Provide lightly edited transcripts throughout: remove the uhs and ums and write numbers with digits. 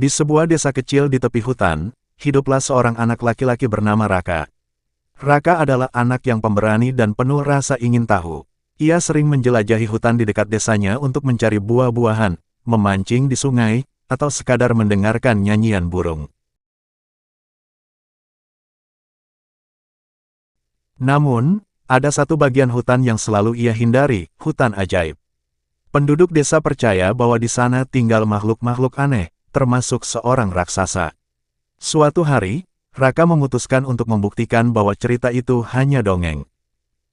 Di sebuah desa kecil di tepi hutan, hiduplah seorang anak laki-laki bernama Raka. Raka adalah anak yang pemberani dan penuh rasa ingin tahu. Ia sering menjelajahi hutan di dekat desanya untuk mencari buah-buahan, memancing di sungai, atau sekadar mendengarkan nyanyian burung. Namun, ada satu bagian hutan yang selalu ia hindari, hutan ajaib. Penduduk desa percaya bahwa di sana tinggal makhluk-makhluk aneh, termasuk seorang raksasa. Suatu hari, Raka memutuskan untuk membuktikan bahwa cerita itu hanya dongeng.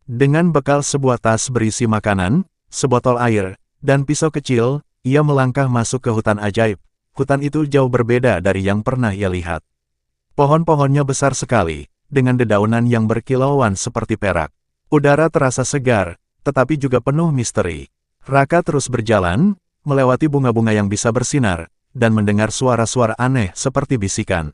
Dengan bekal sebuah tas berisi makanan, sebotol air, dan pisau kecil, ia melangkah masuk ke hutan ajaib. Hutan itu jauh berbeda dari yang pernah ia lihat. Pohon-pohonnya besar sekali, dengan dedaunan yang berkilauan seperti perak. Udara terasa segar, tetapi juga penuh misteri. Raka terus berjalan, melewati bunga-bunga yang bisa bersinar, dan mendengar suara-suara aneh seperti bisikan.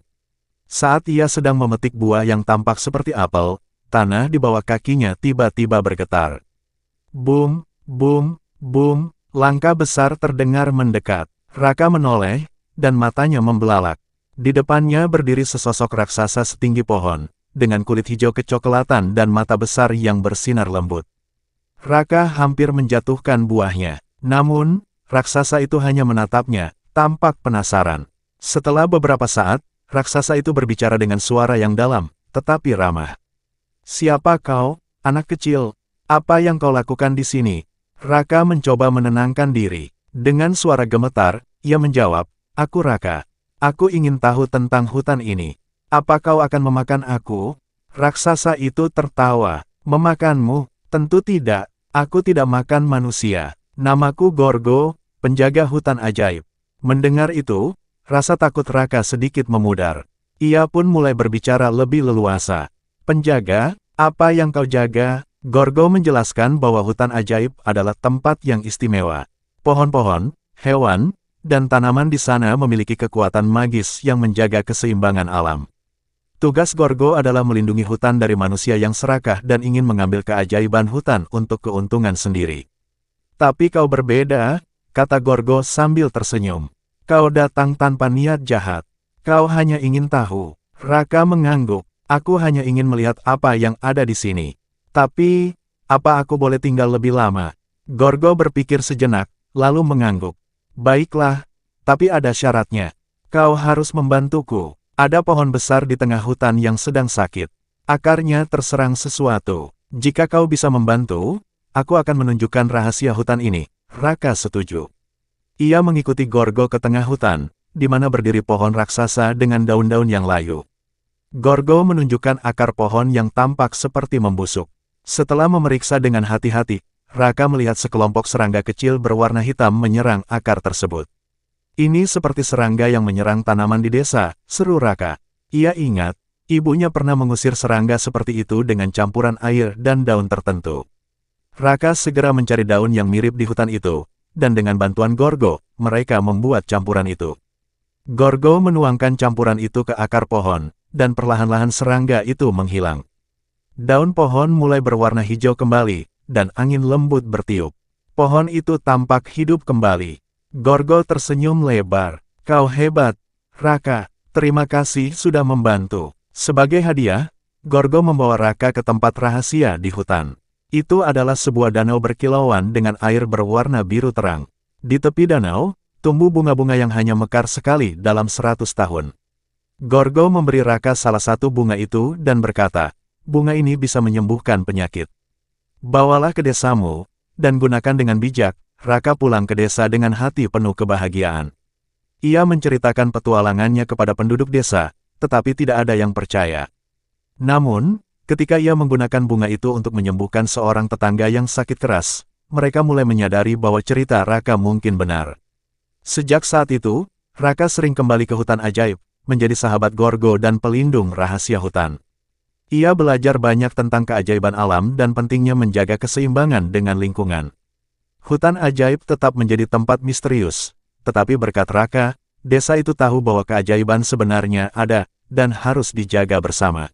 Saat ia sedang memetik buah yang tampak seperti apel, tanah di bawah kakinya tiba-tiba bergetar. Boom, boom, boom, langkah besar terdengar mendekat. Raka menoleh, dan matanya membelalak. Di depannya berdiri sesosok raksasa setinggi pohon, dengan kulit hijau kecoklatan dan mata besar yang bersinar lembut. Raka hampir menjatuhkan buahnya, namun, raksasa itu hanya menatapnya, tampak penasaran. Setelah beberapa saat, raksasa itu berbicara dengan suara yang dalam, tetapi ramah. "Siapa kau, anak kecil? Apa yang kau lakukan di sini?" Raka mencoba menenangkan diri. Dengan suara gemetar, ia menjawab, "Aku Raka. Aku ingin tahu tentang hutan ini. Apa kau akan memakan aku?" Raksasa itu tertawa. "Memakanmu? Tentu tidak. Aku tidak makan manusia. Namaku Gorgo, penjaga hutan ajaib." Mendengar itu, rasa takut Raka sedikit memudar. Ia pun mulai berbicara lebih leluasa. "Penjaga, apa yang kau jaga?" Gorgo menjelaskan bahwa hutan ajaib adalah tempat yang istimewa. Pohon-pohon, hewan, dan tanaman di sana memiliki kekuatan magis yang menjaga keseimbangan alam. Tugas Gorgo adalah melindungi hutan dari manusia yang serakah dan ingin mengambil keajaiban hutan untuk keuntungan sendiri. "Tapi kau berbeda," kata Gorgo sambil tersenyum. "Kau datang tanpa niat jahat. Kau hanya ingin tahu." Raka mengangguk. "Aku hanya ingin melihat apa yang ada di sini. Tapi, apa aku boleh tinggal lebih lama?" Gorgo berpikir sejenak, lalu mengangguk. "Baiklah, tapi ada syaratnya. Kau harus membantuku. Ada pohon besar di tengah hutan yang sedang sakit. Akarnya terserang sesuatu. Jika kau bisa membantu, aku akan menunjukkan rahasia hutan ini." Raka setuju. Ia mengikuti Gorgo ke tengah hutan, di mana berdiri pohon raksasa dengan daun-daun yang layu. Gorgo menunjukkan akar pohon yang tampak seperti membusuk. Setelah memeriksa dengan hati-hati, Raka melihat sekelompok serangga kecil berwarna hitam menyerang akar tersebut. "Ini seperti serangga yang menyerang tanaman di desa," seru Raka. Ia ingat, ibunya pernah mengusir serangga seperti itu dengan campuran air dan daun tertentu. Raka segera mencari daun yang mirip di hutan itu, dan dengan bantuan Gorgo, mereka membuat campuran itu. Gorgo menuangkan campuran itu ke akar pohon, dan perlahan-lahan serangga itu menghilang. Daun pohon mulai berwarna hijau kembali, dan angin lembut bertiup. Pohon itu tampak hidup kembali. Gorgo tersenyum lebar. "Kau hebat, Raka. Terima kasih sudah membantu." Sebagai hadiah, Gorgo membawa Raka ke tempat rahasia di hutan. Itu adalah sebuah danau berkilauan dengan air berwarna biru terang. Di tepi danau, tumbuh bunga-bunga yang hanya mekar sekali dalam 100 tahun. Gorgo memberi Raka salah satu bunga itu dan berkata, "Bunga ini bisa menyembuhkan penyakit. Bawalah ke desamu, dan gunakan dengan bijak." Raka pulang ke desa dengan hati penuh kebahagiaan. Ia menceritakan petualangannya kepada penduduk desa, tetapi tidak ada yang percaya. Namun, ketika ia menggunakan bunga itu untuk menyembuhkan seorang tetangga yang sakit keras, mereka mulai menyadari bahwa cerita Raka mungkin benar. Sejak saat itu, Raka sering kembali ke hutan ajaib, menjadi sahabat Gorgo dan pelindung rahasia hutan. Ia belajar banyak tentang keajaiban alam dan pentingnya menjaga keseimbangan dengan lingkungan. Hutan ajaib tetap menjadi tempat misterius, tetapi berkat Raka, desa itu tahu bahwa keajaiban sebenarnya ada, dan harus dijaga bersama.